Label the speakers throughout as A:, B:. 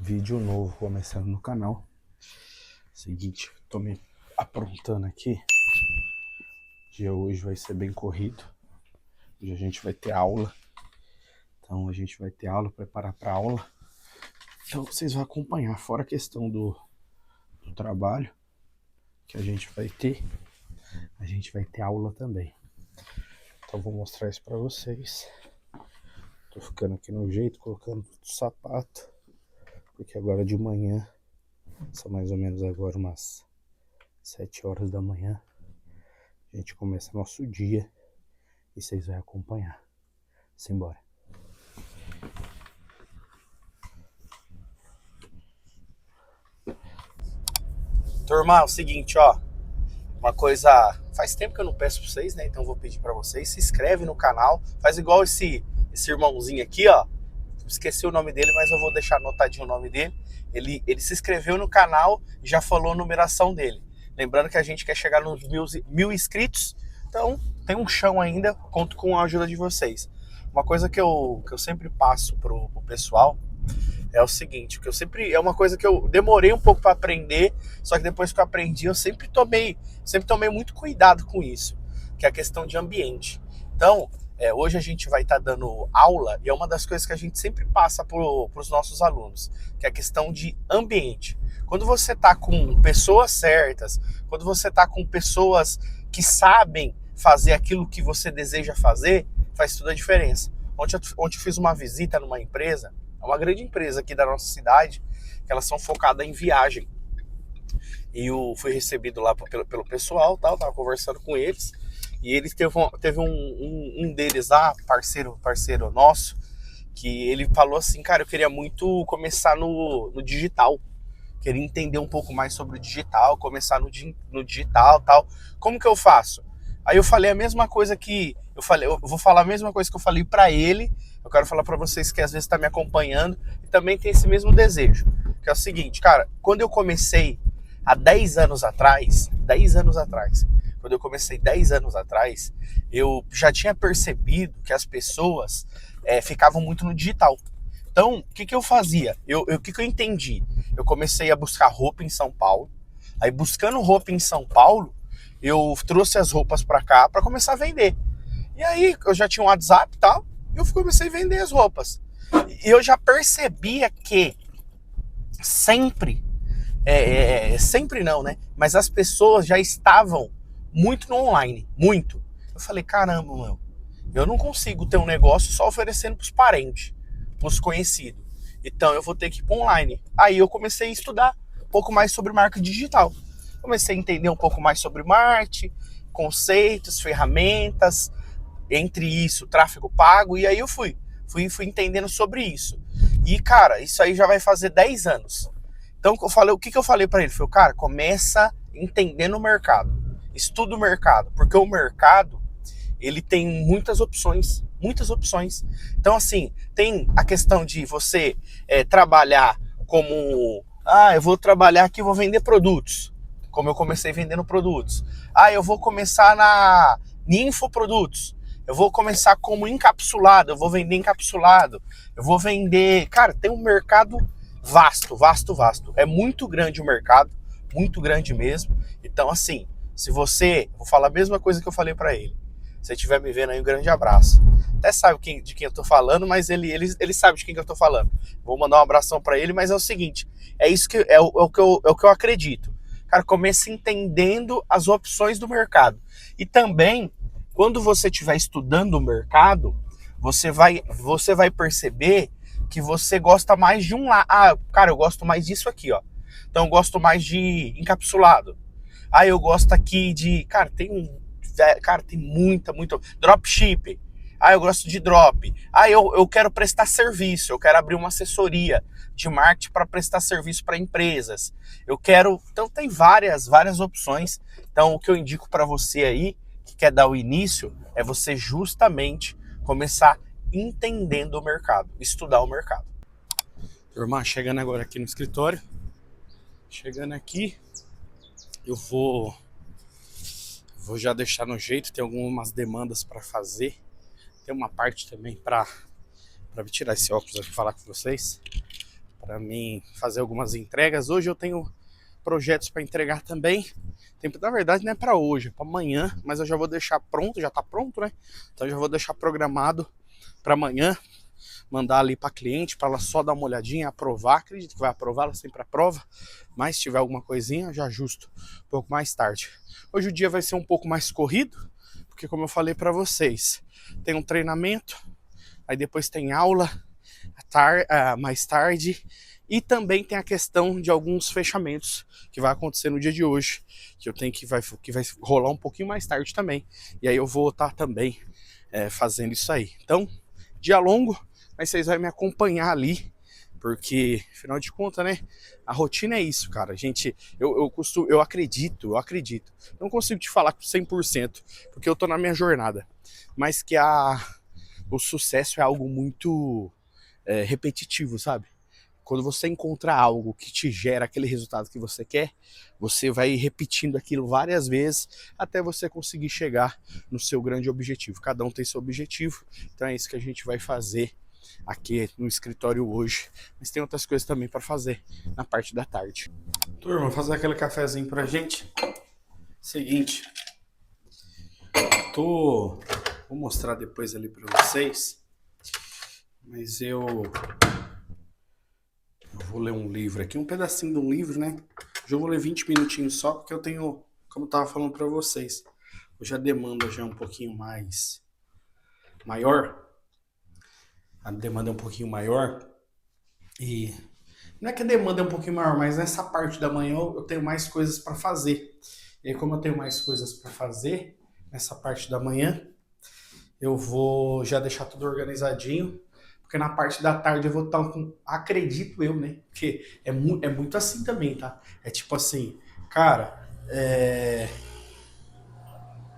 A: Vídeo novo começando no canal. Seguinte, tô me aprontando aqui. O dia hoje vai ser bem corrido. Hoje a gente vai ter aula. Então a gente vai ter aula, preparar para aula. Então vocês vão acompanhar. Fora a questão do trabalho que a gente vai ter aula também. Então vou mostrar isso para vocês. Tô ficando aqui no jeito, colocando o sapato. Porque agora de manhã, são mais ou menos agora umas 7 horas da manhã, a gente começa nosso dia e vocês vão acompanhar. Simbora. Turma, é o seguinte, ó. Uma coisa, faz tempo que eu não peço pra vocês, né? Então eu vou pedir pra vocês, se inscreve no canal, faz igual esse irmãozinho aqui, ó. Esqueci o nome dele, mas eu vou deixar anotadinho o nome dele. Ele se inscreveu no canal e já falou a numeração dele. Lembrando que a gente quer chegar nos mil inscritos, então tem um chão ainda, conto com a ajuda de vocês. Uma coisa que eu sempre passo pro pessoal é o seguinte, que eu sempre, é uma coisa que eu demorei um pouco para aprender, só que depois que eu aprendi, eu sempre tomei muito cuidado com isso, que é a questão de ambiente. Então, hoje a gente vai estar dando aula, e é uma das coisas que a gente sempre passa para os nossos alunos, que é a questão de ambiente. Quando você está com pessoas certas, quando você está com pessoas que sabem fazer aquilo que você deseja fazer, faz toda a diferença. Ontem eu fiz uma visita numa empresa, uma grande empresa aqui da nossa cidade, que elas são focadas em viagem. E eu fui recebido lá pelo pessoal, tal, tava conversando com eles, e eles teve um deles lá, parceiro nosso, que ele falou assim, cara, eu queria muito começar no digital, queria entender um pouco mais sobre o digital, começar no digital, tal. Como que eu faço? Aí eu falei a mesma coisa que eu vou falar a mesma coisa que eu falei para ele. Eu quero falar para vocês que às vezes está me acompanhando e também tem esse mesmo desejo, que é o seguinte, cara, quando eu comecei há 10 anos atrás, quando eu comecei 10 anos atrás, eu já tinha percebido que as pessoas ficavam muito no digital. Então, o que eu fazia? O que eu entendi? Eu comecei a buscar roupa em São Paulo. Aí, buscando roupa em São Paulo, eu trouxe as roupas para cá para começar a vender. E aí, eu já tinha um WhatsApp e tal, e eu comecei a vender as roupas. E eu já percebia que sempre, sempre não, né? Mas as pessoas já estavam muito no online, muito. Eu falei, caramba, meu, eu não consigo ter um negócio só oferecendo pros parentes, pros conhecidos. Então eu vou ter que ir para online. Aí eu comecei a estudar um pouco mais sobre marketing digital. Comecei a entender um pouco mais sobre marketing, conceitos, ferramentas, entre isso, tráfego pago, e aí eu fui entendendo sobre isso. E, cara, isso aí já vai fazer 10 anos. Então, o que eu falei para ele? Falei, cara, começa entendendo o mercado. Estuda o mercado, porque o mercado, ele tem muitas opções. Então, assim, tem a questão de você trabalhar como... eu vou trabalhar aqui, vou vender produtos. Como eu comecei vendendo produtos. Eu vou começar na infoprodutos. Eu vou começar como encapsulado, eu vou vender encapsulado. Eu vou vender... Cara, tem um mercado vasto. É muito grande o mercado, muito grande mesmo. Então, assim, se você... Vou falar a mesma coisa que eu falei para ele. Se você estiver me vendo aí, um grande abraço. Até sabe de quem eu tô falando, mas ele sabe de quem que eu tô falando. Vou mandar um abração para ele, mas é o seguinte, é isso que é o que eu acredito. Cara, comece entendendo as opções do mercado. E também, quando você estiver estudando o mercado, você vai perceber que você gosta mais de um lado. Cara, eu gosto mais disso aqui, ó. Então eu gosto mais de encapsulado. Eu gosto aqui de... Cara, tem muita... Dropship. Eu gosto de drop. Eu quero prestar serviço. Eu quero abrir uma assessoria de marketing para prestar serviço para empresas. Eu quero... Então tem várias opções. Então o que eu indico para você aí, que quer dar o início, é você justamente começar entendendo o mercado, estudar o mercado. Turma, chegando agora aqui no escritório. Chegando aqui, eu vou já deixar no jeito, tem algumas demandas para fazer. Tem uma parte também para tirar esse óculos aqui e falar com vocês. para mim fazer algumas entregas. Hoje eu tenho projetos para entregar também. Na verdade não é para hoje, é para amanhã, mas eu já vou deixar pronto, já está pronto, né? Então eu já vou deixar programado para amanhã, mandar ali para cliente, para ela só dar uma olhadinha, aprovar. Acredito que vai aprovar, ela sempre aprova, mas se tiver alguma coisinha, eu já ajusto um pouco mais tarde. Hoje o dia vai ser um pouco mais corrido, porque como eu falei para vocês, tem um treinamento, aí depois tem aula mais tarde, e também tem a questão de alguns fechamentos que vai acontecer no dia de hoje, que eu tenho que vai rolar um pouquinho mais tarde também. E aí eu vou estar também fazendo isso aí. Então, dia longo, mas vocês vão me acompanhar ali, porque, afinal de contas, né, a rotina é isso, cara. Gente, eu acredito, não consigo te falar 100%, porque eu tô na minha jornada, mas que o sucesso é algo muito repetitivo, sabe? Quando você encontra algo que te gera aquele resultado que você quer, você vai repetindo aquilo várias vezes até você conseguir chegar no seu grande objetivo. Cada um tem seu objetivo, então é isso que a gente vai fazer aqui no escritório hoje. Mas tem outras coisas também para fazer na parte da tarde. Turma, fazer aquele cafezinho pra gente. Seguinte, vou mostrar depois ali para vocês, mas eu vou ler um livro aqui, um pedacinho de um livro, né? Hoje eu vou ler 20 minutinhos só, porque eu tenho, como eu tava falando para vocês, hoje a demanda já é um pouquinho mais maior. A demanda é um pouquinho maior. E não é que a demanda é um pouquinho maior, mas nessa parte da manhã eu tenho mais coisas para fazer. E aí, como eu tenho mais coisas para fazer nessa parte da manhã, eu vou já deixar tudo organizadinho. Porque na parte da tarde eu vou estar com... Acredito eu, né? Porque é muito assim também, tá? É tipo assim, cara,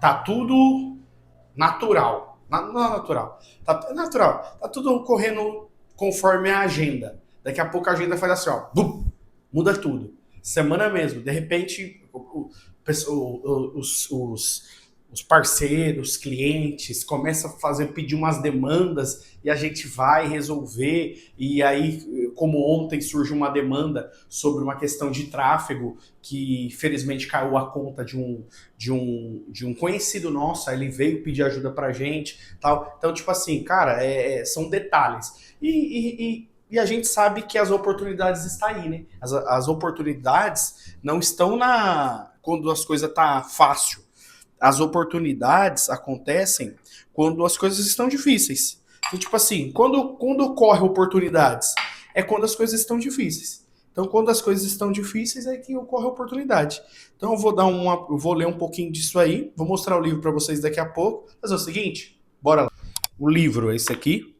A: tá tudo natural. Não é natural. Tá natural. Tá tudo correndo conforme a agenda. Daqui a pouco a agenda faz assim, ó. Bum, muda tudo. Semana mesmo. De repente, os parceiros, clientes, começam a pedir umas demandas e a gente vai resolver. E aí, como ontem surge uma demanda sobre uma questão de tráfego, que felizmente caiu a conta de um conhecido nosso, aí ele veio pedir ajuda pra gente, tal. Então, tipo assim, cara, são detalhes. E a gente sabe que as oportunidades estão aí, né? As oportunidades não estão quando as coisas tá fácil. As oportunidades acontecem quando as coisas estão difíceis. Então, tipo assim, quando ocorre oportunidades, é quando as coisas estão difíceis. Então, quando as coisas estão difíceis, é que ocorre oportunidade. Então, eu vou ler um pouquinho disso aí, vou mostrar o livro para vocês daqui a pouco. Fazer o seguinte, bora lá. O livro é esse aqui,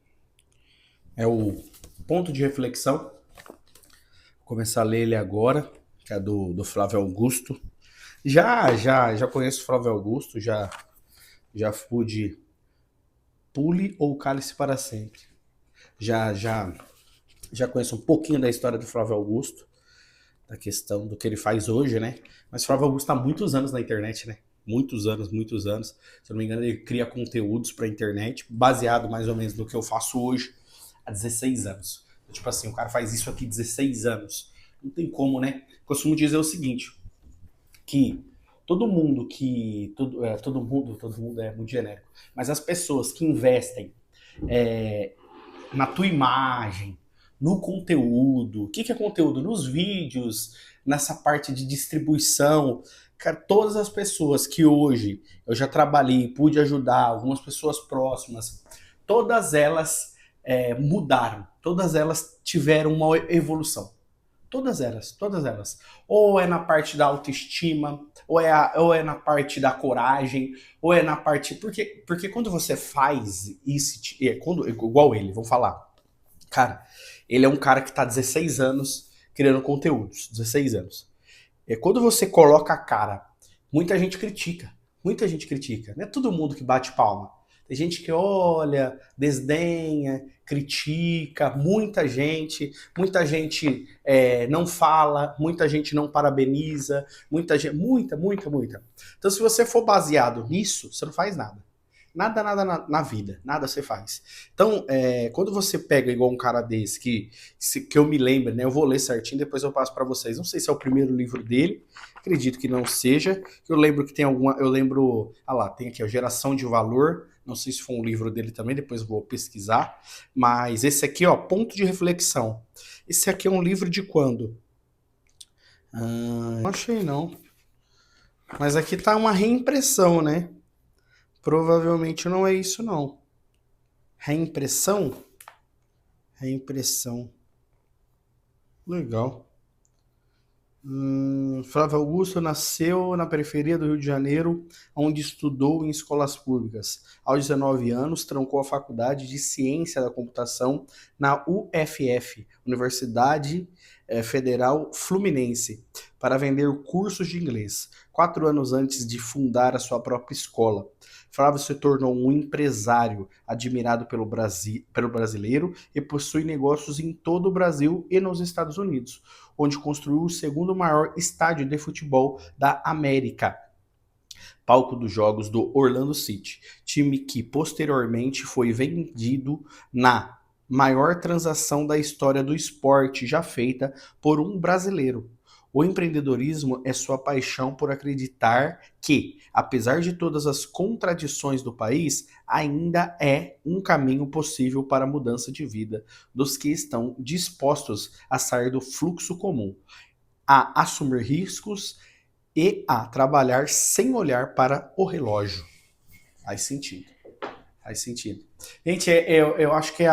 A: é o Ponto de Reflexão. Vou começar a ler ele agora, que é do Flávio Augusto. Já conheço o Flávio Augusto, já pude Pule ou Cálice para Sempre. Já conheço um pouquinho da história do Flávio Augusto, da questão do que ele faz hoje, né? Mas o Flávio Augusto há muitos anos na internet, né? Muitos anos. Se eu não me engano, ele cria conteúdos para a internet, baseado mais ou menos no que eu faço hoje, há 16 anos. Tipo assim, o cara faz isso aqui 16 anos. Não tem como, né? Costumo dizer o seguinte, que todo mundo é muito genérico, mas as pessoas que investem na tua imagem, no conteúdo, o que é conteúdo? Nos vídeos, nessa parte de distribuição, cara, todas as pessoas que hoje eu já trabalhei, pude ajudar, algumas pessoas próximas, todas elas mudaram, todas elas tiveram uma evolução. Todas elas. Ou é na parte da autoestima, ou é na parte da coragem, ou é na parte... Porque quando você faz isso, igual ele, vamos falar. Cara, ele é um cara que tá 16 anos criando conteúdos, 16 anos. Quando você coloca a cara, muita gente critica. Não é todo mundo que bate palma. Tem gente que olha, desdenha, critica, muita gente não fala, muita gente não parabeniza, muita. Então, se você for baseado nisso, você não faz nada. na vida, nada você faz. Então, quando você pega igual um cara desse, que eu me lembro, né, eu vou ler certinho, depois eu passo para vocês. Não sei se é o primeiro livro dele, acredito que não seja. Eu lembro que tem tem aqui, ó, Geração de Valor, não sei se foi um livro dele também, depois vou pesquisar. Mas esse aqui, ó, Ponto de Reflexão. Esse aqui é um livro de quando? Não achei não. Mas aqui tá uma reimpressão, né? Provavelmente não é isso, não. Reimpressão? Reimpressão. Legal. Flávio Augusto nasceu na periferia do Rio de Janeiro, onde estudou em escolas públicas. Aos 19 anos, trancou a Faculdade de Ciência da Computação na UFF, Universidade Federal Fluminense, para vender cursos de inglês. 4 anos antes de fundar a sua própria escola, Flávio se tornou um empresário admirado pelo brasileiro e possui negócios em todo o Brasil e nos Estados Unidos, onde construiu o segundo maior estádio de futebol da América, palco dos jogos do Orlando City, time que posteriormente foi vendido na maior transação da história do esporte já feita por um brasileiro. O empreendedorismo é sua paixão por acreditar que, apesar de todas as contradições do país, ainda é um caminho possível para a mudança de vida dos que estão dispostos a sair do fluxo comum, a assumir riscos e a trabalhar sem olhar para o relógio. Faz sentido. Faz sentido. Gente, eu acho que é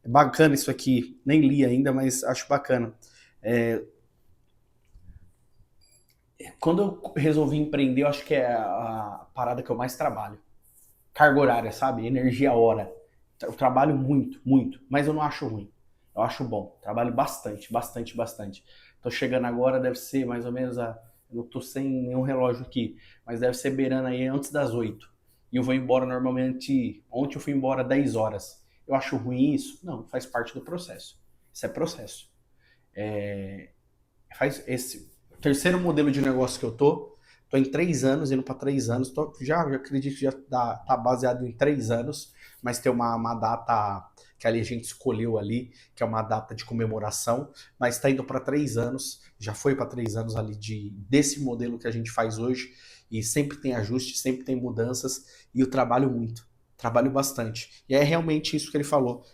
A: bacana isso aqui. Nem li ainda, mas acho bacana. Quando eu resolvi empreender, eu acho que é a parada que eu mais trabalho. Carga horária, sabe? Energia hora. Eu trabalho muito, muito, mas eu não acho ruim. Eu acho bom. Trabalho bastante, bastante, bastante. Tô chegando agora, deve ser mais ou menos eu tô sem nenhum relógio aqui, mas deve ser beirando aí antes das 8. E eu vou embora normalmente. Ontem eu fui embora 10 horas. Eu acho ruim isso? Não, faz parte do processo. Isso é processo. Faz esse terceiro modelo de negócio que eu tô em 3 anos, indo para 3 anos, já acredito que já tá baseado em 3 anos, mas tem uma data que ali a gente escolheu ali, que é uma data de comemoração, mas está indo para 3 anos, já foi para 3 anos ali desse modelo que a gente faz hoje, e sempre tem ajustes, sempre tem mudanças, e eu trabalho muito, trabalho bastante. E é realmente isso que ele falou,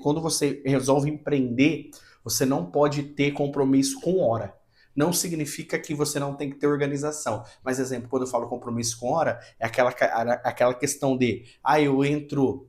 A: quando você resolve empreender, você não pode ter compromisso com hora. Não significa que você não tem que ter organização. Mas, exemplo, quando eu falo compromisso com hora, é aquela questão de, eu entro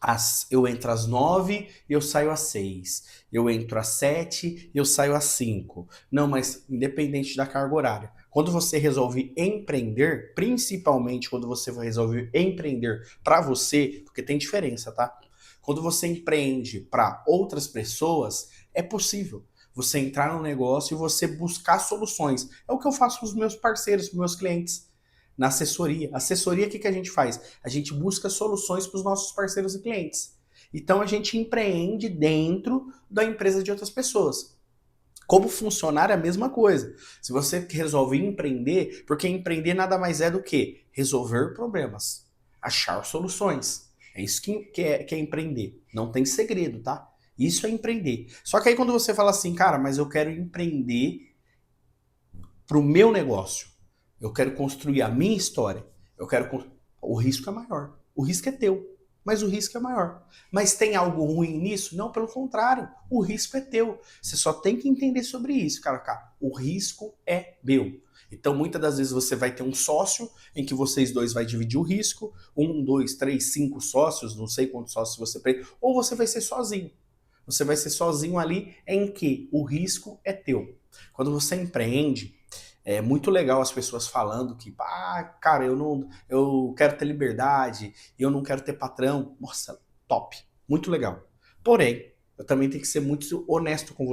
A: às 9 e eu saio às 6. Eu entro às 7 e eu saio às 5. Não, mas independente da carga horária. Quando você resolve empreender, principalmente quando você resolve empreender para você, porque tem diferença, tá? Quando você empreende para outras pessoas, é possível você entrar no negócio e você buscar soluções. É o que eu faço com os meus parceiros, com os meus clientes. Na assessoria. Assessoria, o que a gente faz? A gente busca soluções para os nossos parceiros e clientes. Então, a gente empreende dentro da empresa de outras pessoas. Como funcionário é a mesma coisa. Se você resolve empreender, porque empreender nada mais é do que resolver problemas, achar soluções. É isso que é empreender. Não tem segredo, tá? Isso é empreender. Só que aí quando você fala assim, cara, mas eu quero empreender pro meu negócio. Eu quero construir a minha história. O risco é maior. O risco é teu, mas o risco é maior. Mas tem algo ruim nisso? Não, pelo contrário. O risco é teu. Você só tem que entender sobre isso, cara. O risco é meu. Então, muitas das vezes você vai ter um sócio em que vocês dois vai dividir o risco. 1, 2, 3, 5 sócios, não sei quantos sócios você tem. Ou você vai ser sozinho. Você vai ser sozinho ali em que o risco é teu. Quando você empreende, é muito legal as pessoas falando que, cara, eu quero ter liberdade, eu não quero ter patrão. Nossa, top, muito legal. Porém, eu também tenho que ser muito honesto com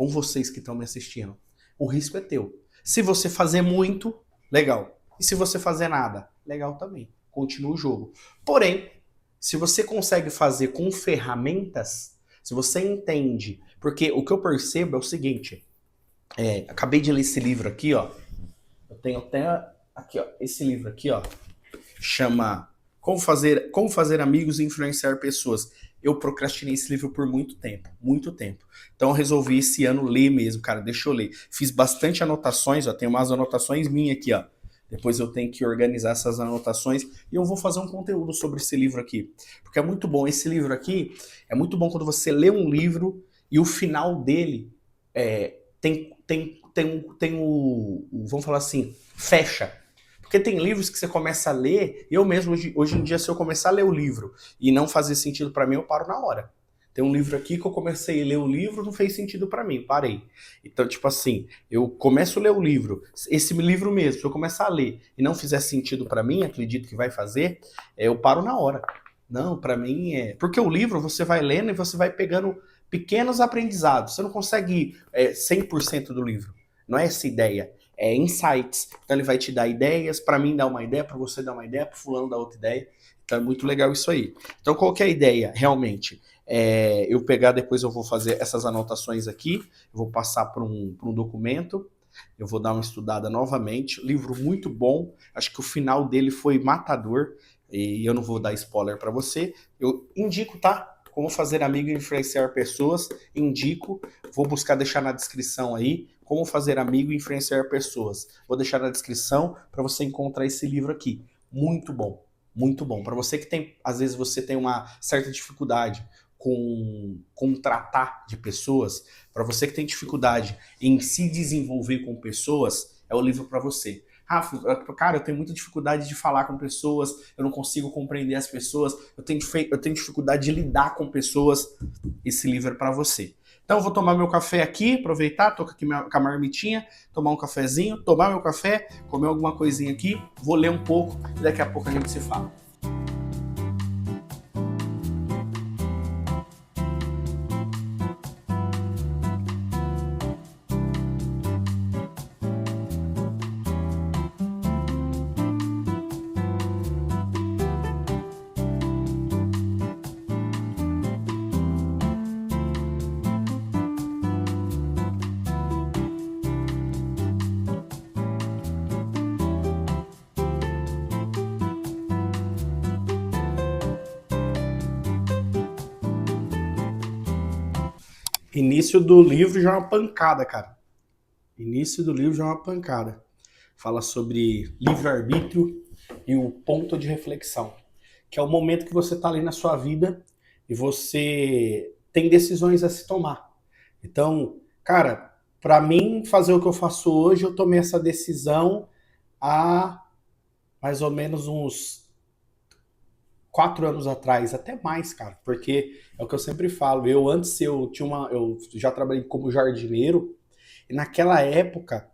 A: vocês que estão me assistindo. O risco é teu. Se você fazer muito, legal. E se você fazer nada, legal também. Continua o jogo. Porém, se você consegue fazer com ferramentas, se você entende, porque o que eu percebo é o seguinte, acabei de ler esse livro aqui, ó. Eu tenho até aqui, ó, esse livro aqui, ó. chama Como Fazer Amigos e Influenciar Pessoas. Eu procrastinei esse livro por muito tempo, muito tempo. Então eu resolvi esse ano ler mesmo, cara, deixa eu ler. Fiz bastante anotações, ó, tem umas anotações minhas aqui, ó. Depois eu tenho que organizar essas anotações e eu vou fazer um conteúdo sobre esse livro aqui. Porque é muito bom. Esse livro aqui é muito bom quando você lê um livro e o final dele tem vamos falar assim, fecha. Porque tem livros que você começa a ler, eu mesmo, hoje em dia, se eu começar a ler o livro e não fazer sentido para mim, eu paro na hora. Tem um livro aqui que eu comecei a ler o livro, não fez sentido para mim, parei. Então, tipo assim, eu começo a ler o livro, esse livro mesmo, se eu começar a ler e não fizer sentido para mim, acredito que vai fazer, eu paro na hora. Não, para mim é... Porque o livro você vai lendo e você vai pegando pequenos aprendizados. Você não consegue ir 100% do livro. Não é essa ideia. É insights. Então ele vai te dar ideias, para mim dar uma ideia, para você dar uma ideia, para fulano dar outra ideia. Então é muito legal isso aí. Então qual que é a ideia, realmente? Eu pegar, depois eu vou fazer essas anotações aqui, eu vou passar para um documento, eu vou dar uma estudada novamente. Livro muito bom, acho que o final dele foi matador, e eu não vou dar spoiler para você. Eu indico, tá? Como Fazer Amigo e Influenciar Pessoas, indico, vou buscar deixar na descrição aí, Como Fazer Amigo e Influenciar Pessoas. Vou deixar na descrição para você encontrar esse livro aqui. Muito bom, muito bom. Para você que tem, às vezes você tem uma certa dificuldade com tratar de pessoas, para você que tem dificuldade em se desenvolver com pessoas, é o livro para você. Rafa, cara, eu tenho muita dificuldade de falar com pessoas, eu não consigo compreender as pessoas, eu tenho dificuldade de lidar com pessoas. Esse livro é para você. Então eu vou tomar meu café aqui, aproveitar, tô aqui com a marmitinha, tomar um cafezinho, tomar meu café, comer alguma coisinha aqui, vou ler um pouco e daqui a pouco a gente se fala. Início do livro já é uma pancada, cara. Início do livro já é uma pancada. Fala sobre livre-arbítrio e o ponto de reflexão, que é o momento que você está ali na sua vida e você tem decisões a se tomar. Então, cara, para mim fazer o que eu faço hoje, eu tomei essa decisão há mais ou menos uns 4 anos atrás, até mais, cara, porque é o que eu sempre falo. Eu já trabalhei como jardineiro e naquela época,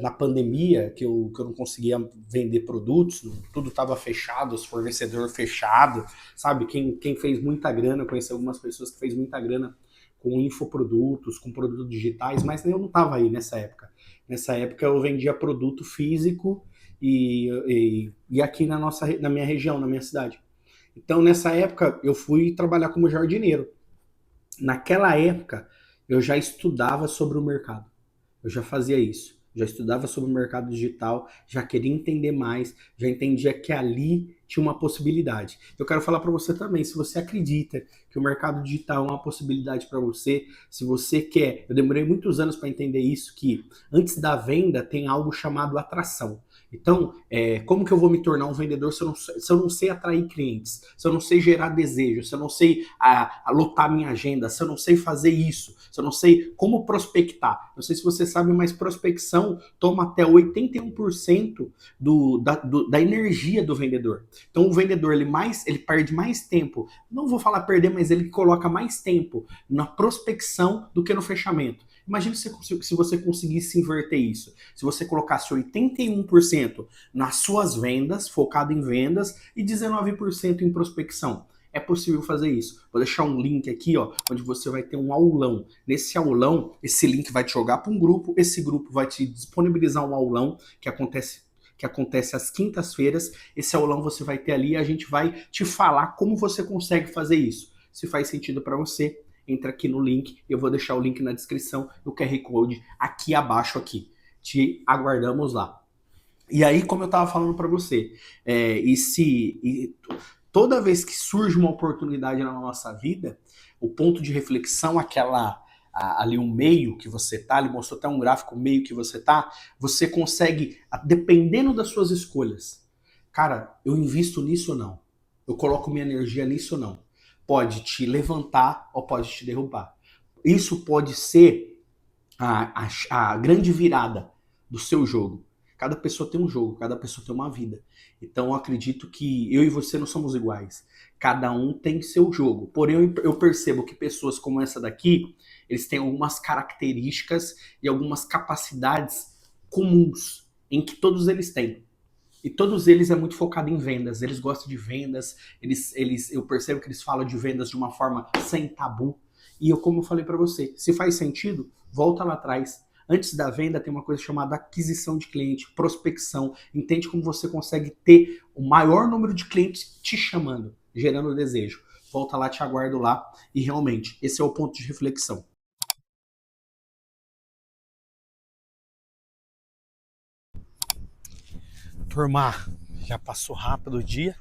A: na pandemia, que eu não conseguia vender produtos, tudo estava fechado, os fornecedores fechados, sabe? Quem fez muita grana, eu conheci algumas pessoas que fez muita grana com infoprodutos, com produtos digitais, mas eu não estava aí nessa época. Nessa época eu vendia produto físico e aqui na minha região, na minha cidade. Então, nessa época, eu fui trabalhar como jardineiro. Naquela época, eu já estudava sobre o mercado. Eu já fazia isso. Já estudava sobre o mercado digital, já queria entender mais, já entendia que ali tinha uma possibilidade. Eu quero falar para você também, se você acredita que o mercado digital é uma possibilidade para você, se você quer, eu demorei muitos anos para entender isso, que antes da venda tem algo chamado atração. Então, como que eu vou me tornar um vendedor se eu não sei atrair clientes, se eu não sei gerar desejo, se eu não sei lotar minha agenda, se eu não sei fazer isso, se eu não sei como prospectar. Não sei se você sabe, mas prospecção toma até 81% da energia do vendedor. Então, o vendedor ele perde mais tempo, não vou falar perder, mas ele coloca mais tempo na prospecção do que no fechamento. Imagina se você conseguisse inverter isso. Se você colocasse 81% nas suas vendas, focado em vendas, e 19% em prospecção. É possível fazer isso. Vou deixar um link aqui, ó, onde você vai ter um aulão. Nesse aulão, esse link vai te jogar para um grupo, esse grupo vai te disponibilizar um aulão que acontece às quintas-feiras. Esse aulão você vai ter ali e a gente vai te falar como você consegue fazer isso. Se faz sentido para você, entra aqui no link, eu vou deixar o link na descrição, o QR Code aqui abaixo aqui. Te aguardamos lá. E aí, como eu estava falando para você, toda vez que surge uma oportunidade na nossa vida, o ponto de reflexão, ali um meio que você tá, ele mostrou até um gráfico meio que você tá, você consegue, dependendo das suas escolhas, cara, eu invisto nisso ou não? Eu coloco minha energia nisso ou não? Pode te levantar ou pode te derrubar. Isso pode ser a grande virada do seu jogo. Cada pessoa tem um jogo, cada pessoa tem uma vida. Então eu acredito que eu e você não somos iguais. Cada um tem seu jogo. Porém, eu percebo que pessoas como essa daqui, eles têm algumas características e algumas capacidades comuns em que todos eles têm. E todos eles é muito focado em vendas. Eles gostam de vendas. Eu percebo que eles falam de vendas de uma forma sem tabu. E eu, como eu falei para você, se faz sentido, volta lá atrás. Antes da venda tem uma coisa chamada aquisição de cliente, prospecção. Entende como você consegue ter o maior número de clientes te chamando, gerando desejo. Volta lá, te aguardo lá. E realmente, esse é o ponto de reflexão. Turma, já passou rápido o dia.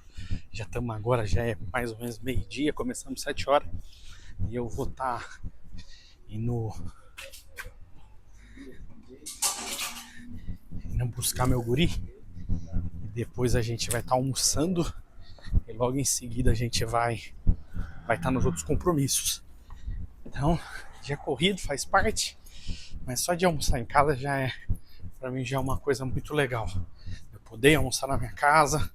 A: Já estamos agora, já é mais ou menos meio-dia, começamos 7 horas. E eu vou estar indo buscar meu guri. E depois a gente vai estar almoçando. E logo em seguida a gente vai estar nos outros compromissos. Então, dia corrido faz parte. Mas só de almoçar em casa pra mim já é uma coisa muito legal. Eu poder almoçar na minha casa,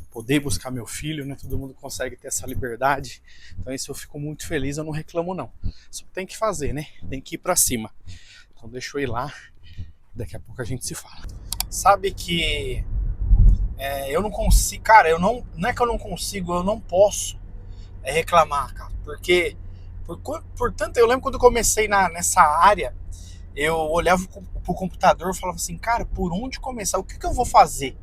A: poder buscar meu filho, né? Todo mundo consegue ter essa liberdade. Então isso eu fico muito feliz, eu não reclamo não. Só tem que fazer, né? Tem que ir pra cima. Então deixa eu ir lá, daqui a pouco a gente se fala. Sabe que eu não consigo, cara, não é que eu não consigo, eu não posso reclamar, cara. Porque, portanto, eu lembro quando eu comecei nessa área, eu olhava pro computador e falava assim, cara, por onde começar? O que eu vou fazer?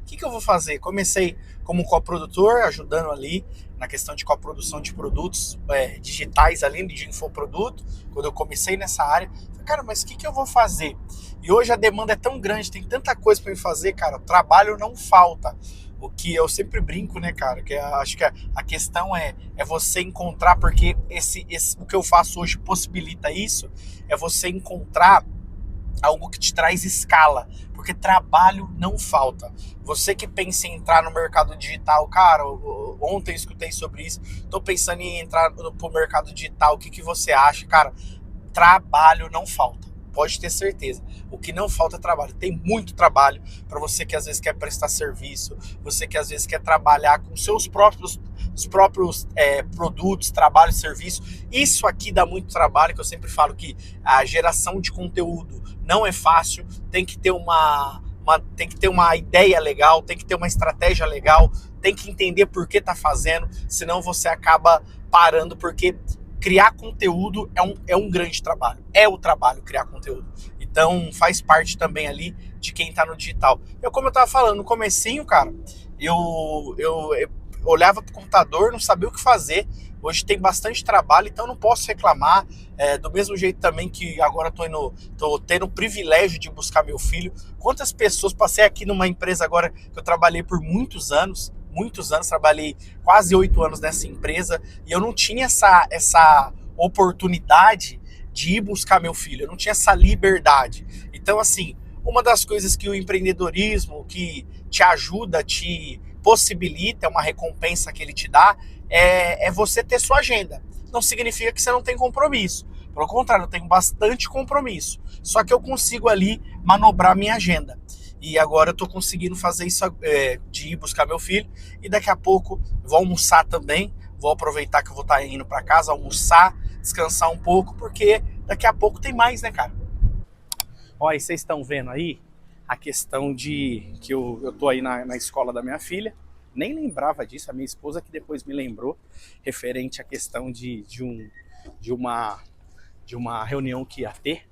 A: O que eu vou fazer? Comecei como coprodutor, ajudando ali na questão de coprodução de produtos digitais ali, de infoproduto. Quando eu comecei nessa área, falei, cara, mas o que eu vou fazer? E hoje a demanda é tão grande, tem tanta coisa para me fazer, cara, trabalho não falta. O que eu sempre brinco, né, cara, que acho que a questão é você encontrar, porque o que eu faço hoje possibilita isso, é você encontrar algo que te traz escala, porque trabalho não falta. Você que pensa em entrar no mercado digital, cara, ontem eu escutei sobre isso, tô pensando em entrar pro mercado digital, o que você acha? Cara, trabalho não falta, pode ter certeza. O que não falta é trabalho. Tem muito trabalho para você que às vezes quer prestar serviço, você que às vezes quer trabalhar com seus próprios produtos, trabalho e serviço. Isso aqui dá muito trabalho, que eu sempre falo que a geração de conteúdo não é fácil, tem que ter uma ideia legal, tem que ter uma estratégia legal, tem que entender por que tá fazendo, senão você acaba parando, porque criar conteúdo é um grande trabalho. É o trabalho criar conteúdo. Então faz parte também ali de quem tá no digital. Como eu tava falando, no comecinho, cara, eu olhava pro computador, não sabia o que fazer. Hoje tem bastante trabalho, então não posso reclamar. Do mesmo jeito também que agora tô tendo o privilégio de buscar meu filho. Quantas pessoas, passei aqui numa empresa agora que eu trabalhei por muitos anos, trabalhei quase 8 anos nessa empresa, e eu não tinha essa oportunidade de ir buscar meu filho, eu não tinha essa liberdade. Então, assim, uma das coisas que o empreendedorismo, que te ajuda, te possibilita, é uma recompensa que ele te dá, é você ter sua agenda. Não significa que você não tem compromisso. Pelo contrário, eu tenho bastante compromisso. Só que eu consigo ali manobrar minha agenda. E agora eu tô conseguindo fazer isso, de ir buscar meu filho. E daqui a pouco vou almoçar também. Vou aproveitar que eu vou estar indo para casa, almoçar, descansar um pouco, porque daqui a pouco tem mais, né, cara? Ó, aí vocês estão vendo aí a questão de que eu tô aí na escola da minha filha. Nem lembrava disso, a minha esposa que depois me lembrou, referente à questão de uma reunião que ia ter.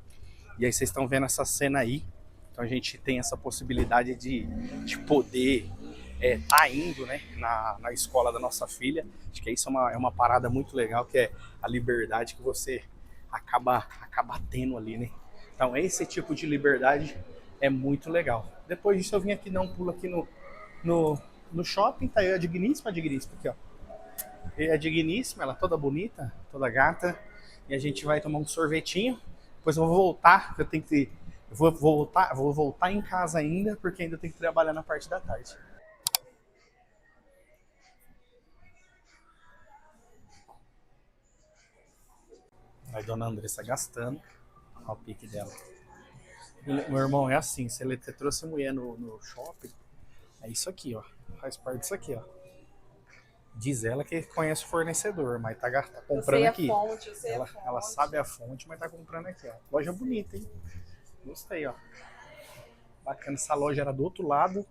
A: E aí vocês estão vendo essa cena aí. Então a gente tem essa possibilidade de poder tá indo, né, na escola da nossa filha. Acho que isso é uma parada muito legal, que é a liberdade que você acaba tendo ali, né? Então esse tipo de liberdade é muito legal. Depois disso eu vim aqui dar um pulo aqui no shopping, tá aí a Digníssima aqui, ó. E a Digníssima, ela toda bonita, toda gata. E a gente vai tomar um sorvetinho. Depois eu vou voltar, que eu tenho que... vou voltar em casa ainda, porque ainda tenho que trabalhar na parte da tarde. Aí dona Andressa gastando. Olha o pique dela. Meu irmão, é assim, se ele trouxe mulher no shopping, é isso aqui, ó. Faz parte disso aqui, ó. Diz ela que conhece o fornecedor, mas tá comprando aqui. Ela sabe a fonte, mas tá comprando aqui, ó. Loja bonita, hein? Gostei, ó. Bacana, essa loja era do outro lado.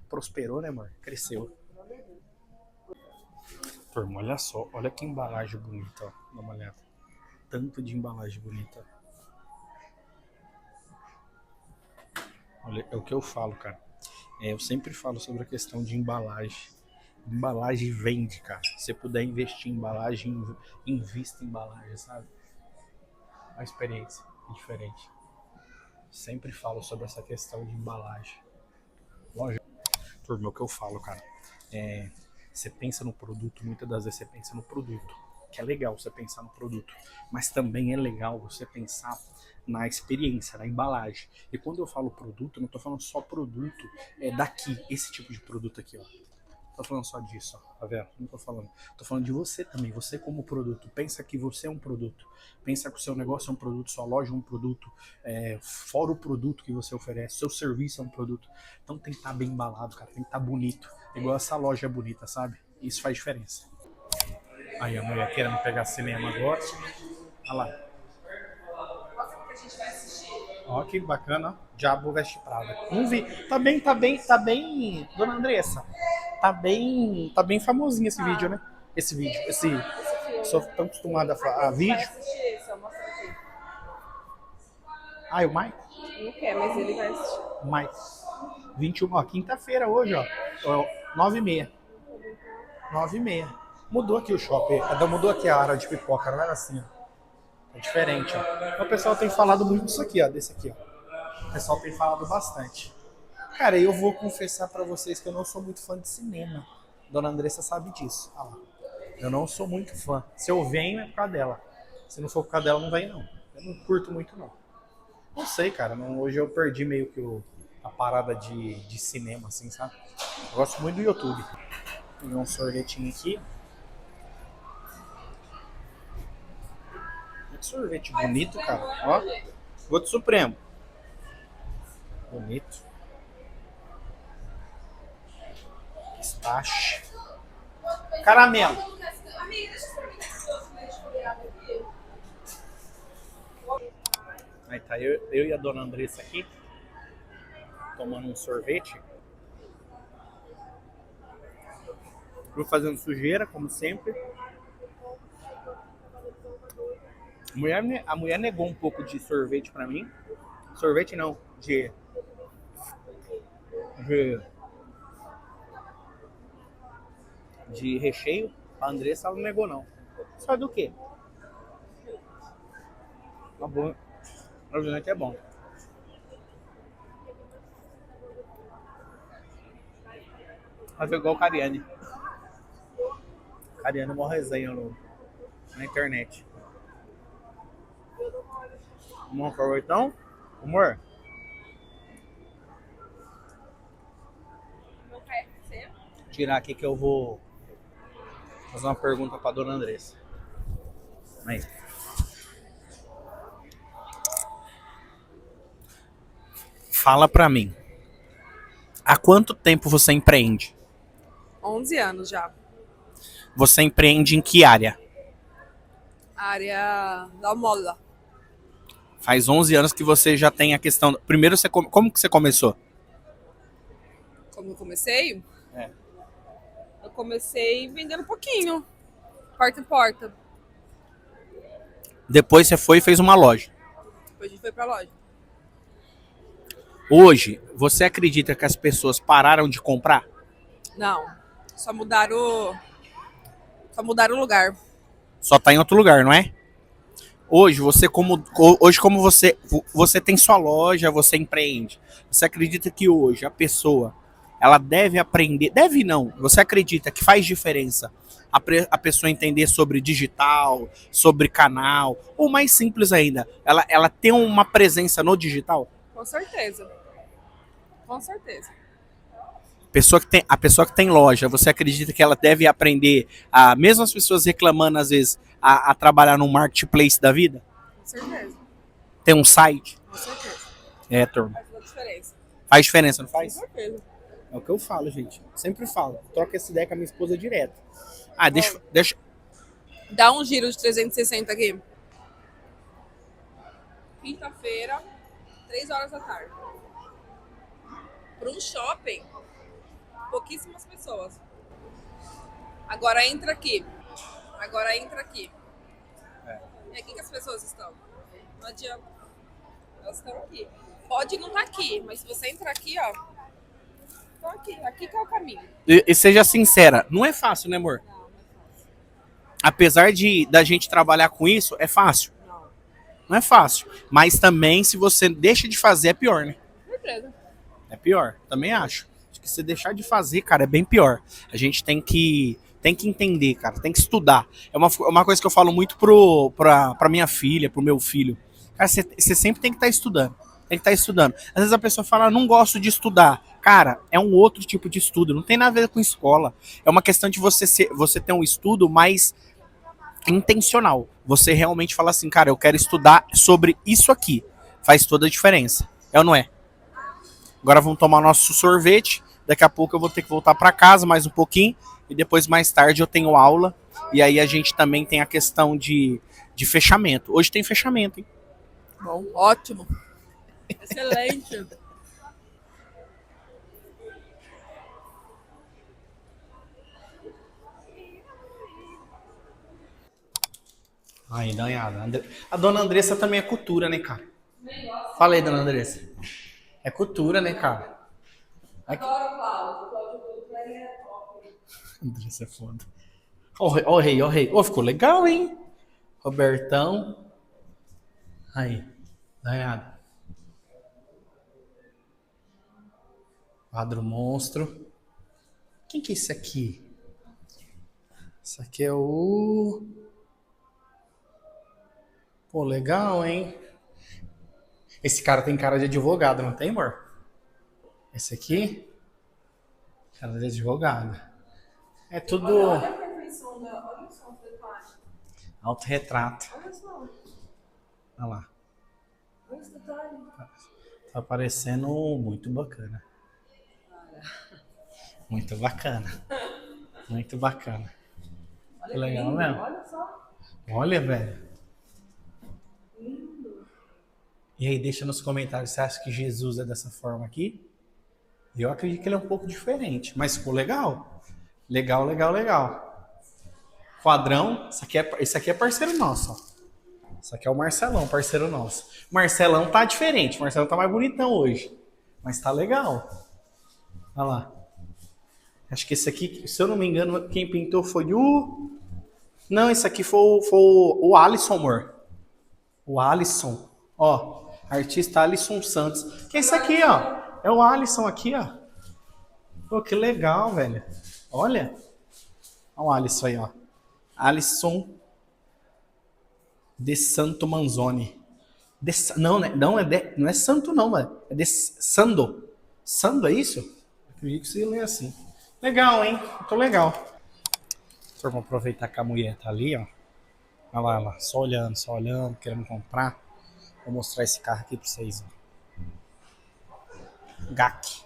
A: Prosperou, né, amor? Cresceu. Turma, olha só. Olha que embalagem bonita, ó. Dá uma olhada. Tanto de embalagem bonita. Olha, é o que eu falo, cara. Eu sempre falo sobre a questão de embalagem. Embalagem vende, cara. Se você puder investir em embalagem, invista em embalagem, sabe? A experiência é diferente. Sempre falo sobre essa questão de embalagem. Lógico, turma, é o que eu falo, cara. Você pensa no produto, muitas das vezes você pensa no produto. Que é legal você pensar no produto. Mas também é legal você pensar na experiência, na embalagem. E quando eu falo produto, eu não tô falando só produto daqui, esse tipo de produto aqui, ó. Tô falando só disso, ó. Tá vendo? Não tô falando. Tô falando de você também, você como produto. Pensa que você é um produto. Pensa que o seu negócio é um produto, sua loja é um produto, fora o produto que você oferece, seu serviço é um produto. Então tem que estar bem embalado, cara. Tem que estar bonito. Igual essa loja é bonita, sabe? Isso faz diferença. Aí a mulher querendo pegar cinema agora. Olha lá. Ó, que bacana, ó. Diabo Veste Prada. Não vi. Tá bem, dona Andressa. Tá bem famosinho esse vídeo, né? Sou tão acostumado a vídeo. Ah, o Mike?
B: Não quer, mas ele vai assistir.
A: Mike. 21, ó, quinta-feira hoje, ó. 9h30. 9h30. Mudou aqui o shopping. Mudou aqui a área de pipoca, não era assim, ó. É diferente, ó. O pessoal tem falado muito disso aqui, ó. Desse aqui, ó. O pessoal tem falado bastante. Cara, eu vou confessar pra vocês que eu não sou muito fã de cinema. Dona Andressa sabe disso. Ah lá. Eu não sou muito fã. Se eu venho, é por causa dela. Se não for por causa dela, não vem, não. Eu não curto muito, não. Não sei, cara. Hoje eu perdi meio que a parada de cinema, assim, sabe? Eu gosto muito do YouTube. Peguei um sorvetinho aqui. Que sorvete bonito, cara. Ó. Gosto Supremo. Bonito. Pistache. Caramelo. Aí tá eu e a dona Andressa aqui. Tomando um sorvete. Vou fazendo sujeira, como sempre. A mulher negou um pouco de sorvete pra mim. Sorvete não, de recheio. A Andressa ela não negou, não. Só do quê? Tá bom. O refrigerante é bom. Mas igual o Cariani. Cariani é uma resenha na internet. Vamos sorvetão? Amor? Tirar aqui que eu vou fazer uma pergunta pra dona Andressa. Aí. Fala pra mim. Há quanto tempo você empreende?
B: 11 anos já.
A: Você empreende em que área?
B: Área da moda.
A: Faz 11 anos que você já tem a questão... Primeiro, como que você começou?
B: Como eu comecei?
A: É.
B: Eu comecei vendendo um pouquinho. Porta em porta.
A: Depois você foi e fez uma loja.
B: Depois a gente foi pra loja.
A: Hoje, você acredita que as pessoas pararam de comprar?
B: Não. Só mudaram o lugar.
A: Só tá em outro lugar, não é? Hoje, como você tem sua loja, você empreende. Você acredita que hoje a pessoa ela deve aprender, deve não, você acredita que faz diferença a pessoa entender sobre digital, sobre canal, ou mais simples ainda, ela tem uma presença no digital?
B: Com certeza. Com certeza.
A: A pessoa que tem loja, você acredita que ela deve aprender, mesmo as pessoas reclamando às vezes, a trabalhar no marketplace da vida?
B: Com certeza.
A: Tem um site?
B: Com certeza.
A: É, turma.
B: Faz toda a diferença.
A: Faz diferença, não
B: Com
A: faz?
B: certeza.
A: É o que eu falo, gente. Sempre falo. Troca essa ideia com a minha esposa direto. Deixa.
B: Dá um giro de 360 aqui. Quinta-feira, 3 horas da tarde. Para um shopping, pouquíssimas pessoas. Agora entra aqui. Agora entra aqui. E aqui que as pessoas estão. Não adianta. Elas estão aqui. Pode não estar aqui, mas se você entrar aqui, ó. Estão aqui. Aqui que é o caminho.
A: E seja sincera, não é fácil, né, amor?
B: Não, não é fácil.
A: Apesar da gente trabalhar com isso, é fácil.
B: Não.
A: Não é fácil. Mas também, se você deixa de fazer, é pior, né?
B: Com certeza.
A: É pior. Também acho. Acho que se deixar de fazer, cara, é bem pior. A gente tem que entender, cara. Tem que estudar. É uma coisa que eu falo muito pra minha filha, pro meu filho. Cara, você sempre tem que estar estudando. Tem que estar estudando. Às vezes a pessoa fala, não gosto de estudar. Cara, é um outro tipo de estudo. Não tem nada a ver com escola. É uma questão de você ter um estudo mais intencional. Você realmente fala assim, cara, eu quero estudar sobre isso aqui. Faz toda a diferença. É ou não é? Agora vamos tomar nosso sorvete. Daqui a pouco eu vou ter que voltar para casa mais um pouquinho. E depois, mais tarde, eu tenho aula. E aí a gente também tem a questão de fechamento. Hoje tem fechamento, hein?
B: Bom, ótimo. Excelente.
A: Aí, danhada. A dona Andressa também é cultura, né, cara? Fala aí, dona Andressa. É cultura, né, cara? Aqui.
B: Adoro o Cláudio. O Cláudio é top.
A: Andressa é foda. Ó o rei, ó o rei. Ó, ficou legal, hein? Robertão. Aí, danhada. Quadro monstro. Quem que é esse aqui? Esse aqui é o... Pô, legal, hein? Esse cara tem cara de advogado, não tem, amor? Esse aqui? Cara de advogado. É tudo...
B: Olha a perfeição da... Olha só o detalhe.
A: Autorretrato.
B: Olha só.
A: Olha lá.
B: Olha esse detalhe.
A: Tá parecendo muito bacana. Muito bacana. Muito bacana.
B: Olha
A: Que legal
B: lindo.
A: mesmo.
B: Olha só.
A: Olha, velho.
B: Lindo.
A: E aí, deixa nos comentários, você acha que Jesus é dessa forma aqui? Eu acredito que ele é um pouco diferente, mas ficou legal. Legal, legal, legal. Quadrão, esse aqui é parceiro nosso, ó. Esse aqui é o Marcelão, parceiro nosso. Marcelão tá diferente, Marcelão tá mais bonitão hoje. Mas tá legal. Olha lá. Acho que esse aqui, se eu não me engano, quem pintou foi o... Não, esse aqui foi o Alisson, amor. O Alisson. Ó, artista Alisson Santos. Que é esse aqui, ó. É o Alisson aqui, ó. Pô, que legal, velho. Olha. Olha o Alisson aí, ó. Alisson de Santo Manzoni. Não, né? Não é Santo, não, mano. É de Sando. Sando, é isso? Eu acredito que você lê assim. Legal, hein? Muito legal. Vamos aproveitar que a mulher tá ali, ó. Olha lá, só olhando, querendo comprar. Vou mostrar esse carro aqui pra vocês, ó. GAC.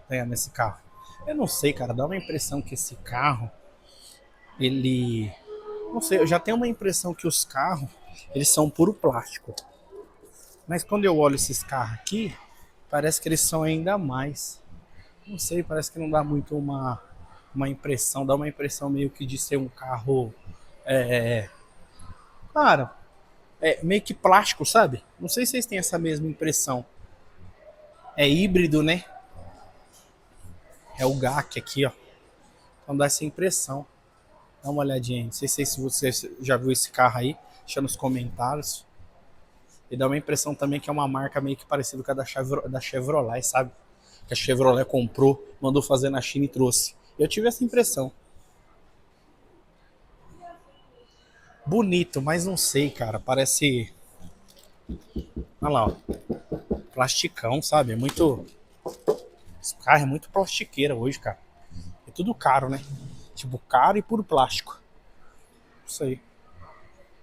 A: Tá nesse carro. Eu não sei, cara, dá uma impressão que esse carro, ele... Não sei, eu já tenho uma impressão que os carros, eles são puro plástico. Mas quando eu olho esses carros aqui, parece que eles são ainda mais. Não sei, parece que não dá muito uma impressão, dá uma impressão meio que de ser um carro, cara, meio que plástico, sabe? Não sei se vocês têm essa mesma impressão. É híbrido, né? É o GAC aqui, ó. Então dá essa impressão. Dá uma olhadinha aí. Não sei se você já viu esse carro aí. Deixa nos comentários. E dá uma impressão também que é uma marca meio que parecida com a da Chevrolet, sabe? Que a Chevrolet comprou, mandou fazer na China e trouxe. Eu tive essa impressão. Bonito, mas não sei, cara. Parece... Olha lá, ó. Plasticão, sabe? É muito... Esse carro é muito plastiqueira hoje, cara. É tudo caro, né? Tipo, caro e puro plástico. Isso aí.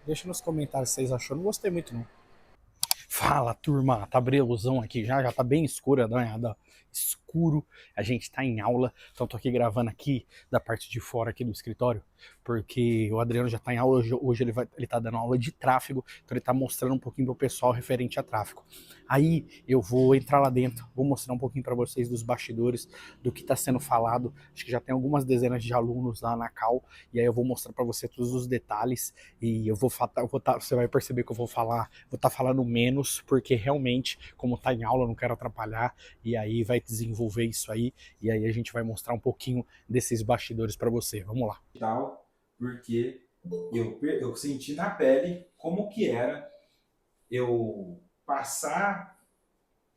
A: Deixa nos comentários se vocês acharam. Não gostei muito, não. Fala, turma. Tá breluzão aqui já tá bem escuro, dá uma olhada, escuro. A gente tá em aula, então tô aqui gravando aqui da parte de fora aqui do escritório, porque o Adriano já tá em aula, hoje ele tá dando aula de tráfego, então ele tá mostrando um pouquinho pro pessoal referente a tráfego. Aí eu vou entrar lá dentro, vou mostrar um pouquinho para vocês dos bastidores, do que tá sendo falado. Acho que já tem algumas dezenas de alunos lá na Cal, e aí eu vou mostrar para você todos os detalhes, e você vai perceber que eu vou estar falando menos, porque realmente, como tá em aula, eu não quero atrapalhar, e aí vai desenvolver isso aí, e aí a gente vai mostrar um pouquinho desses bastidores para você. Vamos lá.
C: Porque eu senti na pele como que era eu passar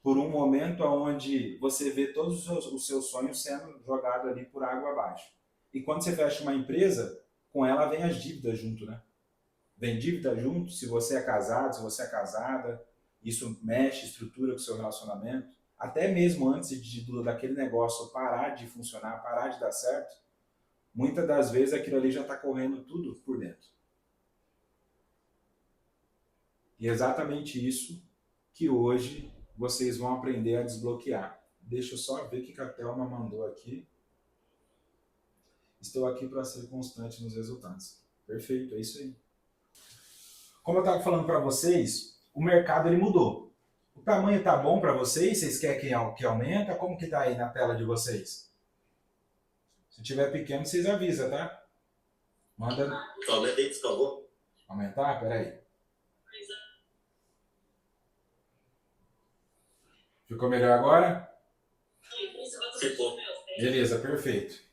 C: por um momento onde você vê todos os seus sonhos sendo jogados ali por água abaixo. E quando você fecha uma empresa, com ela vem as dívidas junto, né? Vem dívida junto, se você é casado, se você é casada, isso mexe, estrutura com o seu relacionamento. Até mesmo antes daquele negócio parar de funcionar, parar de dar certo, muitas das vezes aquilo ali já está correndo tudo por dentro. E é exatamente isso que hoje vocês vão aprender a desbloquear. Deixa eu só ver o que a Thelma mandou aqui. Estou aqui para ser constante nos resultados. Perfeito, é isso aí. Como eu estava falando para vocês, o mercado ele mudou. O tamanho está bom para vocês? Vocês querem que aumenta? Como que está aí na tela de vocês? Se tiver pequeno, vocês avisam, tá? Manda...
D: Aumenta aí, descalvou.
C: Aumentar? Peraí. Ficou melhor agora?
D: Ficou.
C: Beleza, perfeito.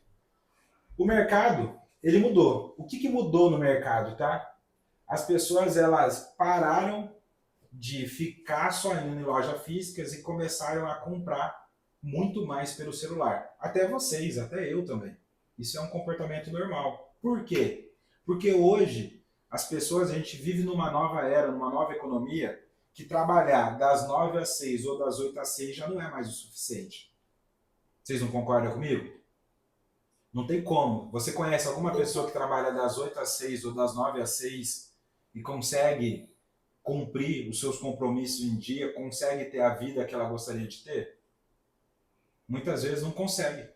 C: O mercado, ele mudou. O que mudou no mercado, tá? As pessoas, elas pararam de ficar só indo em lojas físicas e começaram a comprar muito mais pelo celular. Até vocês, até eu também. Isso é um comportamento normal. Por quê? Porque hoje, as pessoas, a gente vive numa nova era, numa nova economia, que trabalhar das 9 às 6 ou das 8 às 6 já não é mais o suficiente. Vocês não concordam comigo? Não tem como. Você conhece alguma pessoa que trabalha das 8 às 6 ou das 9 às 6 e consegue cumprir os seus compromissos em dia, consegue ter a vida que ela gostaria de ter? Muitas vezes não consegue.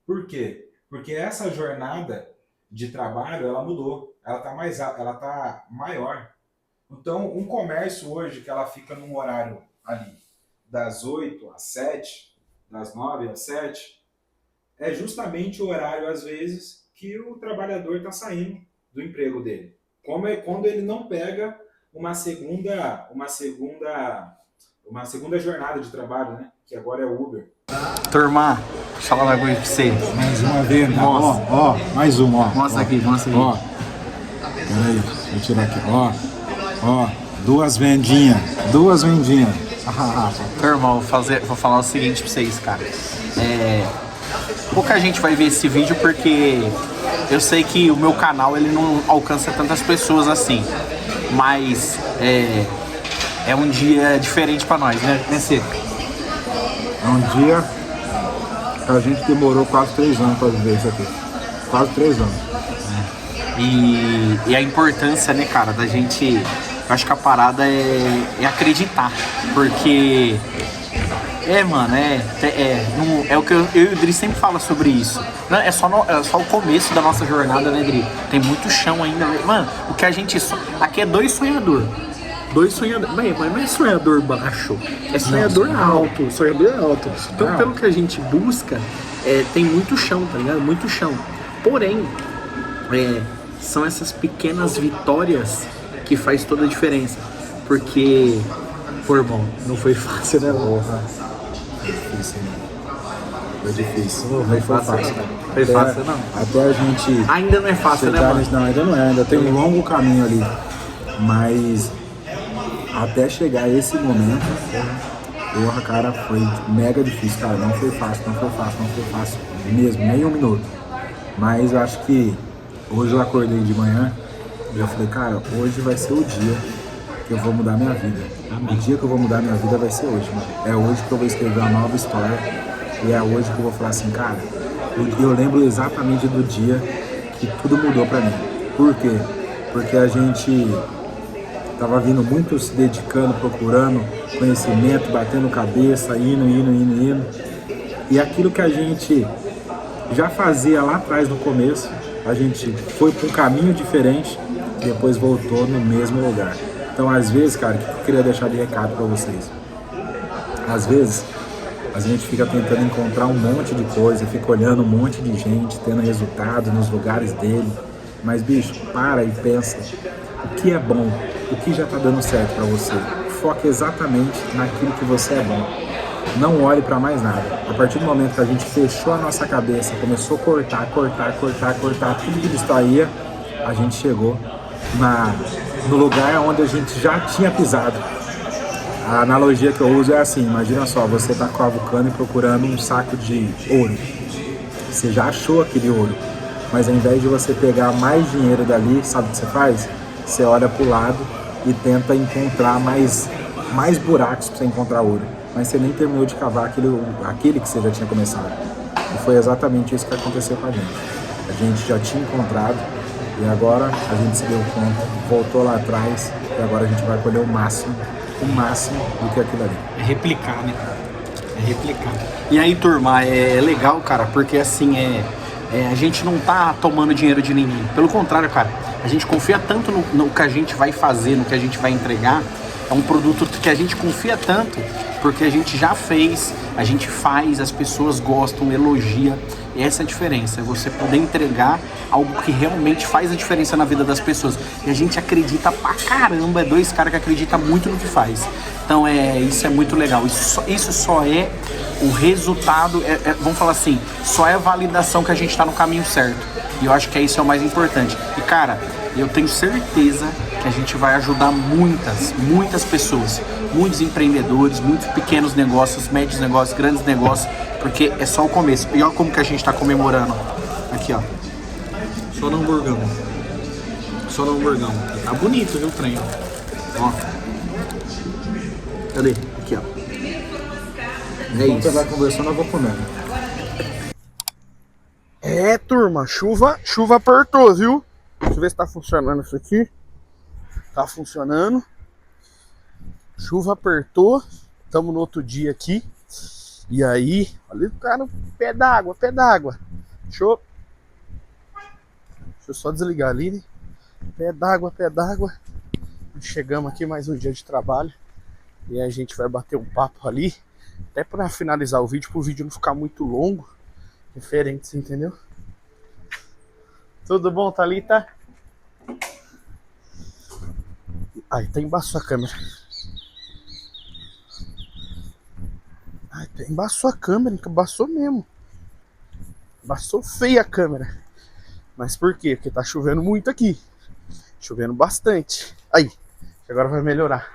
C: Por quê? Porque essa jornada de trabalho, ela mudou. Ela tá maior. Então, um comércio hoje que ela fica num horário ali das 8 às 7, das 9 às 7, é justamente o horário, às vezes, que o trabalhador está saindo do emprego dele. Como é quando ele não pega uma segunda jornada de trabalho, né? Que agora é o Uber.
A: Turma, deixa eu falar uma coisa pra você.
C: Mais uma venda. Ó, mais uma, ó.
A: Mostra aqui.
C: Ó. Peraí, vou tirar aqui. Ó, duas vendinhas.
A: Turma, vou falar o seguinte pra vocês, cara. Pouca gente vai ver esse vídeo porque eu sei que o meu canal ele não alcança tantas pessoas assim. Mas é um dia diferente pra nós, né, Cê?
C: É um dia que a gente demorou quase 3 anos para viver isso aqui. Quase 3 anos.
A: E a importância, né, cara, da gente... Eu acho que a parada é acreditar. Porque... mano, é o que eu e o Dri sempre fala sobre isso. É só o começo da nossa jornada, né, Dri? Tem muito chão ainda. Mano, o que a gente... Aqui é 2 sonhadores. Mas não é sonhador baixo, é sonhador alto. Então, pelo que a gente busca, tem muito chão, tá ligado? Muito chão. Porém, são essas pequenas vitórias que faz toda a diferença. Porque, pô, irmão, não foi fácil, né, mano?
C: Foi difícil.
A: Não foi fácil, cara. Foi fácil, não.
C: Até a gente...
A: Ainda não é fácil, né, mano?
C: Não, ainda não é. Ainda tem um longo caminho ali.
E: Mas até chegar esse momento, porra, cara, foi mega difícil, cara. Não foi fácil mesmo, nem um minuto. Mas eu acho que hoje eu acordei de manhã e eu falei, cara, hoje vai ser o dia que eu vou mudar minha vida. O dia que eu vou mudar minha vida vai ser hoje, mano. É hoje que eu vou escrever uma nova história e é hoje que eu vou falar assim, cara, eu lembro exatamente do dia que tudo mudou pra mim. Por quê? Porque a gente tava vindo muito se dedicando, procurando conhecimento, batendo cabeça, indo. E aquilo que a gente já fazia lá atrás no começo, a gente foi para um caminho diferente e depois voltou no mesmo lugar. Então, às vezes, cara, o que eu queria deixar de recado para vocês? Às vezes, a gente fica tentando encontrar um monte de coisa, fica olhando um monte de gente, tendo resultado nos lugares dele. Mas, bicho, para e pensa. O que é bom? O que já tá dando certo para você? Foque exatamente naquilo que você é bom. Não olhe para mais nada. A partir do momento que a gente fechou a nossa cabeça, começou a cortar tudo que distraía, a gente chegou no lugar onde a gente já tinha pisado. A analogia que eu uso é assim, imagina só, você tá cavucando e procurando um saco de ouro. Você já achou aquele ouro, mas ao invés de você pegar mais dinheiro dali, sabe o que você faz? Você olha pro lado e tenta encontrar mais buracos para você encontrar ouro. Mas você nem terminou de cavar aquele que você já tinha começado. E foi exatamente isso que aconteceu com a gente. A gente já tinha encontrado e agora a gente se deu conta, voltou lá atrás e agora a gente vai colher o máximo do que aquilo ali.
A: É replicar, né? É replicar. E aí, turma, é legal, cara, porque assim, a gente não tá tomando dinheiro de ninguém. Pelo contrário, cara, a gente confia tanto no que a gente vai fazer, no que a gente vai entregar. É um produto que a gente confia tanto, porque a gente já fez, a gente faz, as pessoas gostam, elogia. E essa é a diferença, é você poder entregar algo que realmente faz a diferença na vida das pessoas. E a gente acredita pra caramba, é dois caras que acreditam muito no que faz. Então isso é muito legal. Isso só é o resultado, vamos falar assim, só é a validação que a gente tá no caminho certo. E eu acho que isso é o mais importante. E cara, eu tenho certeza que a gente vai ajudar muitas pessoas, muitos empreendedores, muitos pequenos negócios, médios negócios, grandes negócios, porque é só o começo. E olha como que a gente está comemorando. Aqui, ó. Só no hamburgão. Tá bonito, viu, o trem, ó. Cadê? Aqui, ó.
E: Enquanto você vai conversando, eu vou comendo.
A: Turma, chuva apertou, viu? Deixa eu ver se tá funcionando isso aqui. Tá funcionando. Chuva apertou. Estamos no outro dia aqui. E aí, olha o cara, pé d'água. Deixa eu só desligar ali, né? Pé d'água. Chegamos aqui, mais um dia de trabalho. E aí a gente vai bater um papo ali. Até pra finalizar o vídeo, pro vídeo não ficar muito longo. Diferente, entendeu? Tudo bom, Thalita? Ai, tá embaixo a câmera. Ai, tá embaixo a câmera, embaçou mesmo. Embaçou feia a câmera. Mas por quê? Porque tá chovendo muito aqui. Chovendo bastante. Aí, agora vai melhorar.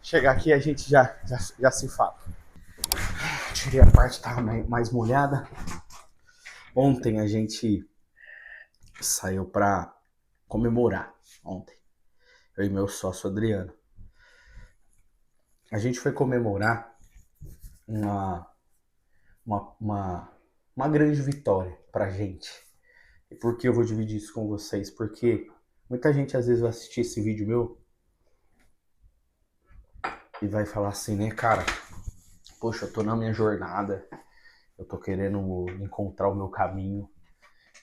A: Chegar aqui a gente já se fala. Tirei a parte que tava mais molhada. Ontem a gente saiu pra comemorar. Ontem. Eu e meu sócio Adriano. A gente foi comemorar uma grande vitória pra gente. E por que eu vou dividir isso com vocês? Porque muita gente às vezes vai assistir esse vídeo meu e vai falar assim, né, cara? Poxa, eu tô na minha jornada. Eu tô querendo encontrar o meu caminho.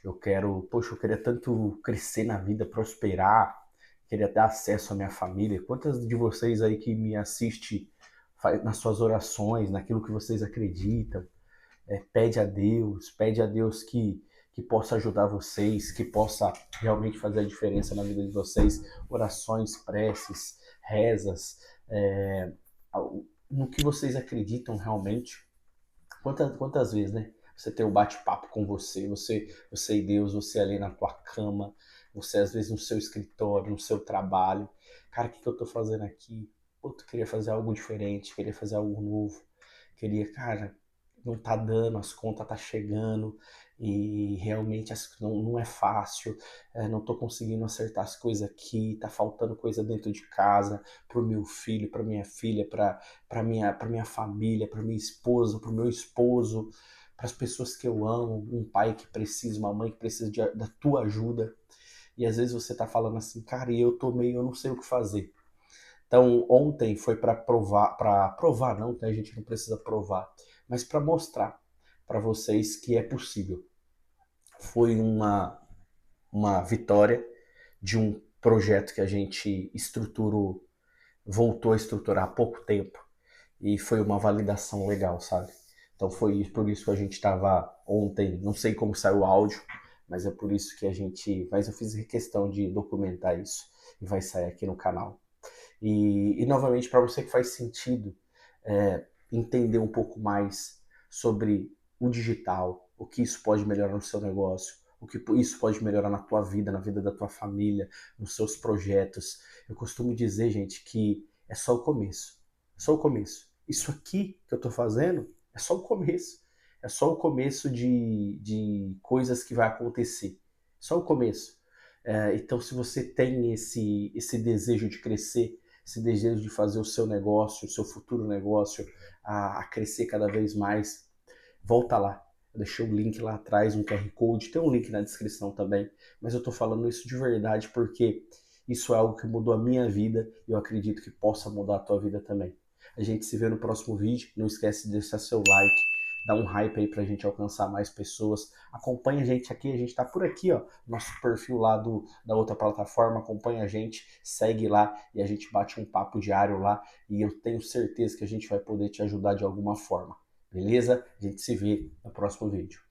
A: Eu queria tanto crescer na vida, prosperar. Queria dar acesso à minha família. Quantas de vocês aí que me assistem nas suas orações, naquilo que vocês acreditam, pede a Deus que possa ajudar vocês, que possa realmente fazer a diferença na vida de vocês, orações, preces, rezas, no que vocês acreditam realmente. Quantas vezes, né? Você tem um bate-papo com você e Deus, você ali na tua cama, você às vezes no seu escritório, no seu trabalho, cara, o que eu tô fazendo aqui? Puta, eu queria fazer algo diferente, queria fazer algo novo, queria, cara, não tá dando, as contas tá chegando e realmente não é fácil, não tô conseguindo acertar as coisas aqui, tá faltando coisa dentro de casa, pro meu filho, pra minha filha, pra minha família, pra minha esposa, pro meu esposo, para as pessoas que eu amo, um pai que precisa, uma mãe que precisa da tua ajuda. E às vezes você tá falando assim, cara, eu não sei o que fazer. Então, ontem foi para provar não, né? A gente não precisa provar, mas para mostrar para vocês que é possível. Foi uma vitória de um projeto que a gente estruturou, voltou a estruturar há pouco tempo, e foi uma validação legal, sabe? Então foi por isso que a gente estava ontem, não sei como saiu o áudio, mas é por isso que mas eu fiz questão de documentar isso e vai sair aqui no canal. E novamente, para você que faz sentido entender um pouco mais sobre o digital, o que isso pode melhorar no seu negócio, o que isso pode melhorar na tua vida, na vida da tua família, nos seus projetos. Eu costumo dizer, gente, que é só o começo. É só o começo. Isso aqui que eu estou fazendo é só o começo. É só o começo de coisas que vai acontecer. Só o começo. Então, se você tem esse desejo de crescer, esse desejo de fazer o seu negócio, o seu futuro negócio a crescer cada vez mais, volta lá. Eu deixei o link lá atrás, um QR Code, tem um link na descrição também, mas eu tô falando isso de verdade porque isso é algo que mudou a minha vida e eu acredito que possa mudar a tua vida também. A gente se vê no próximo vídeo, não esquece de deixar seu like, dá um hype aí pra gente alcançar mais pessoas. Acompanha a gente aqui, a gente tá por aqui, ó, nosso perfil lá da outra plataforma, acompanha a gente, segue lá e a gente bate um papo diário lá e eu tenho certeza que a gente vai poder te ajudar de alguma forma. Beleza? A gente se vê no próximo vídeo.